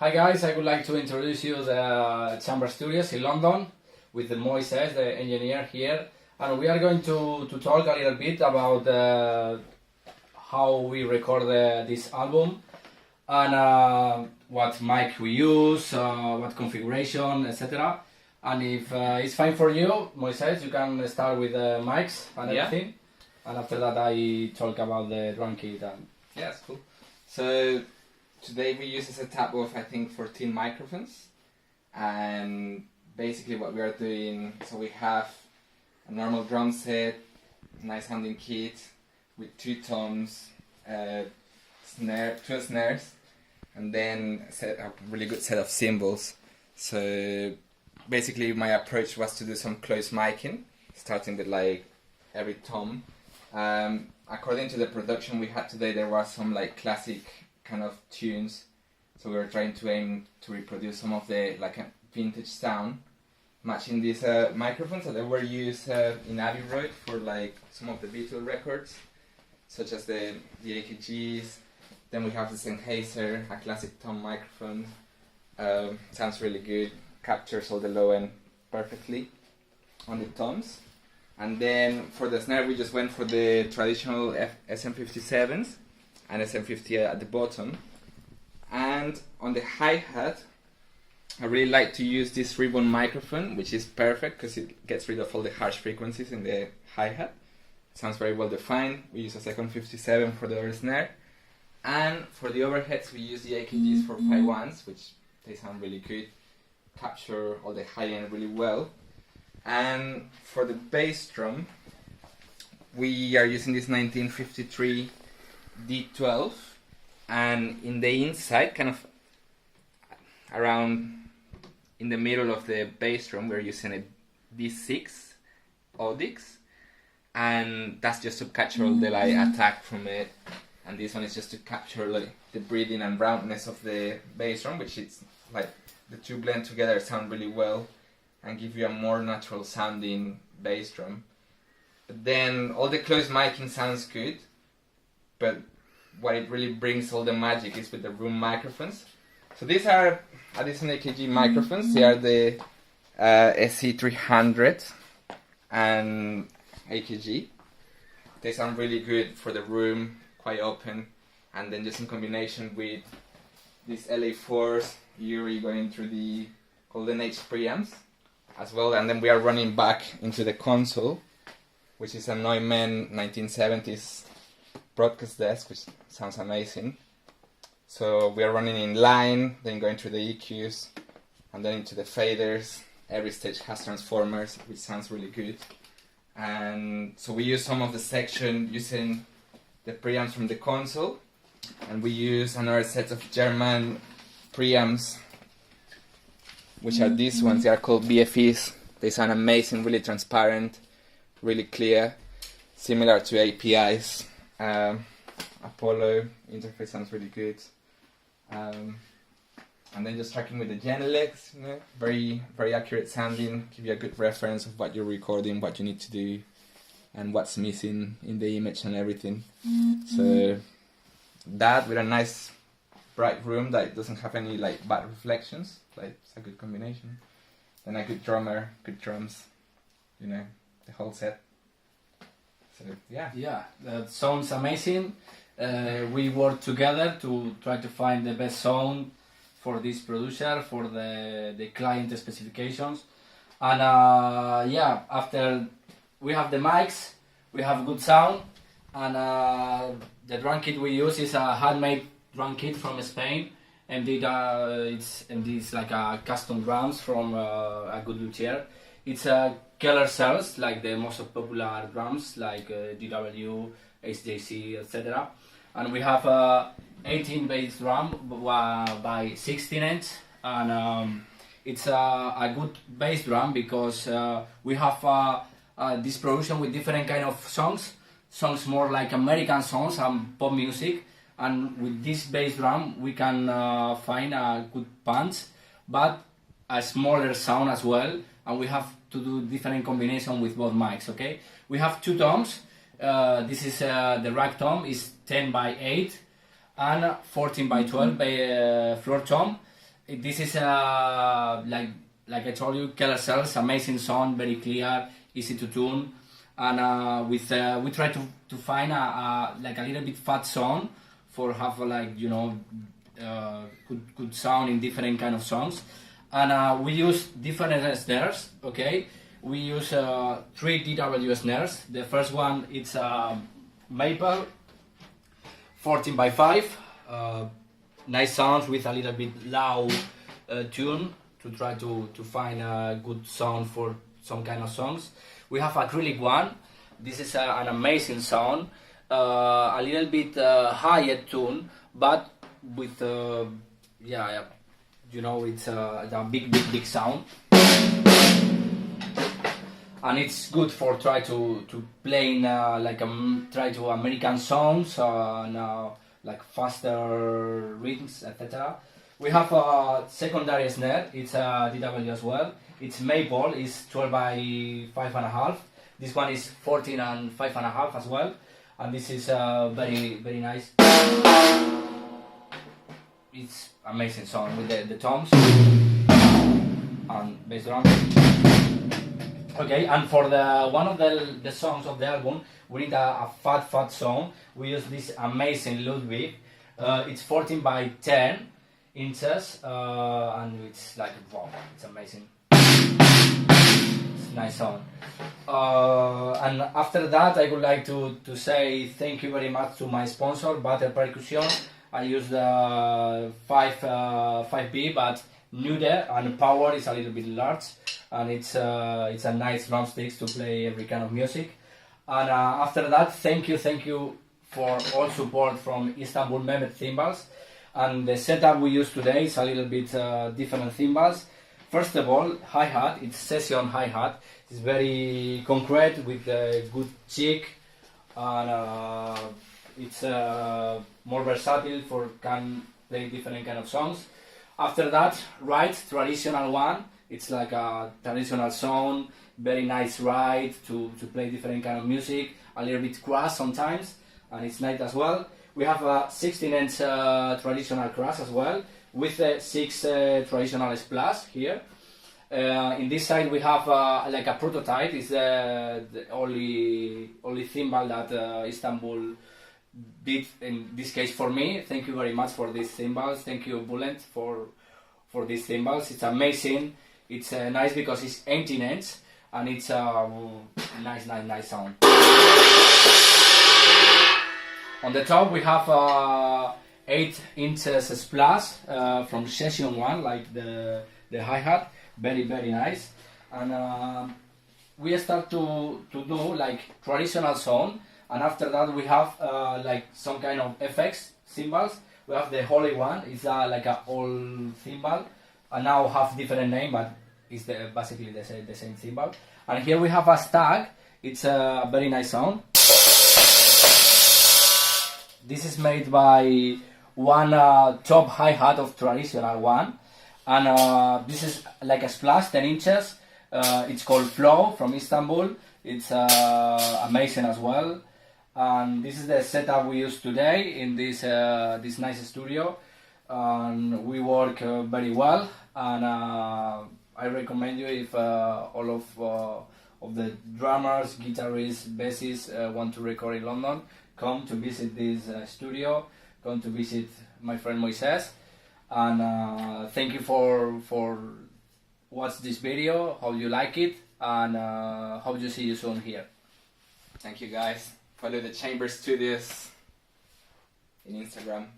Hi guys, I would like to introduce you the Chamber Studios in London with the Moises, the engineer here, and we are going to talk a little bit about how we record this album and what mic we use, what configuration, etc. And if it's fine for you, Moises, you can start with the mics and everything, and after that I talk about the drum kit. And yeah, that's cool. So today we use a setup of I think 14 microphones, and basically what we are doing, so we have a normal drum set, nice sounding kit with 2 toms, two snares, and then a really good set of cymbals. So basically my approach was to do some close miking, starting with like every tom. According to the production we had today, there was some like classic kind of tunes, so we were trying to aim to reproduce some of the like a vintage sound, matching these microphones that were used in Abbey Road for like some of the Beatles records, such as the AKGs. Then we have the Sennheiser, a classic tom microphone. Sounds really good, captures all the low end perfectly on the toms. And then for the snare we just went for the traditional SM57s and SM50 at the bottom. And on the hi-hat, I really like to use this ribbon microphone, which is perfect because it gets rid of all the harsh frequencies in the hi-hat. It sounds very well defined. We use a second 57 for the other snare. And for the overheads, we use the AKGs 451s, which they sound really good, capture all the high end really well. And for the bass drum, we are using this 1953 D12, and in the inside, kind of around in the middle of the bass drum, we're using a D6 Audix, and that's just to capture all the like attack from it. And this one is just to capture like the breathing and roundness of the bass drum, which it's like the two blend together, sound really well and give you a more natural sounding bass drum. But then all the close miking sounds good, but what it really brings all the magic is with the room microphones. So these are additional AKG microphones. They are the SC300 and AKG. They sound really good for the room, quite open, and then just in combination with these LA4s, Uris going through the Golden Age preamps as well. And then we are running back into the console, which is a Neumann 1970s broadcast desk, which sounds amazing. So we are running in line, then going through the EQs, and then into the faders. Every stage has transformers, which sounds really good. And so we use some of the section using the preamps from the console, and we use another set of German preamps, which are these ones. They are called BFEs. They sound amazing, really transparent, really clear, similar to APIs. Apollo interface sounds really good. And then just tracking with the Genelecs, you know, very, very accurate sounding, give you a good reference of what you're recording, what you need to do, and what's missing in the image and everything. So that with a nice bright room that doesn't have any like bad reflections, like it's a good combination. Then a good drummer, good drums, you know, the whole set. So yeah, that sounds amazing. We work together to try to find the best sound for this producer, for the client specifications. And after we have the mics, we have good sound, and the drum kit we use is a handmade drum kit from Spain, and it's like a custom drums from a good luthier. It's a Keller cells, like the most popular drums, like DW, HJC, etc. And we have a 18 bass drum by 16 inch, and it's a good bass drum because we have this production with different kind of songs more like American songs and pop music, and with this bass drum we can find a good punch but a smaller sound as well, and we have to do different combination with both mics. Okay, we have 2 toms. This is the rack tom is 10 by 8 and 14 by 12 by floor tom. this is like I told you, Keller Cells, amazing sound, very clear, easy to tune, and we try to find like a little bit fat sound for have like good sound in different kind of songs, and we use different snares. Okay, we use 3 DW snares. The first one it's maple 14x5. Nice sounds with a little bit loud tune to try to find a good sound for some kind of songs. We have acrylic one. This is an amazing sound, a little bit higher tune, but with it's a big sound, and it's good for try to play in try to American songs and like faster rhythms, etc. We have a secondary snare. It's a DW as well. It's maple. It's 12 by 5.5. This one is 14 and 5.5 as well, and this is very nice. It's amazing song with the toms and bass drum. Okay, and for the one of the songs of the album, we need a fat song. We use this amazing Ludwig. It's 14 by 10 inches, and it's like wow, it's amazing. It's a nice song. And after that, I would like to say thank you very much to my sponsor, Butter Percussion. I use the 5B, but nude and power is a little bit large, and it's a nice drumsticks to play every kind of music. And after that, thank you for all support from Istanbul Mehmet Cymbals. And the setup we use today is a little bit different cymbals. First of all, hi-hat, it's session hi-hat. It's very concrete with a good cheek, and it's more versatile for can play different kind of songs. After that, right, traditional one. It's like a traditional song, very nice ride to play different kind of music, a little bit crash sometimes, and it's nice as well. We have a 16-inch traditional crash as well, with a 6 traditional splash here. In this side we have like a prototype. It's the only cymbal that Istanbul did in this case for me. Thank you very much for these cymbals. Thank you Bullet for these cymbals. It's amazing. It's nice because it's 18 inch and it's a nice sound. On the top we have 8 inches splash from session 1, like the hi-hat, very nice. And we start to do like traditional sound, and after that we have like some kind of effects cymbals. We have the holy one, it's like an old cymbal, and now have different name, but it's basically the same cymbal. And here we have a stag. It's a very nice sound. This is made by one top hi-hat of traditional one, and this is like a splash, 10 inches. It's called Flow from Istanbul. It's amazing as well. And this is the setup we use today in this nice studio, and we work very well. And I recommend you, if all of the drummers, guitarists, bassists want to record in London, come to visit this studio, come to visit my friend Moises, and thank you for watch this video, how you like it, and hope you see you soon here. Thank you guys. Follow the Chamber Studios in Instagram.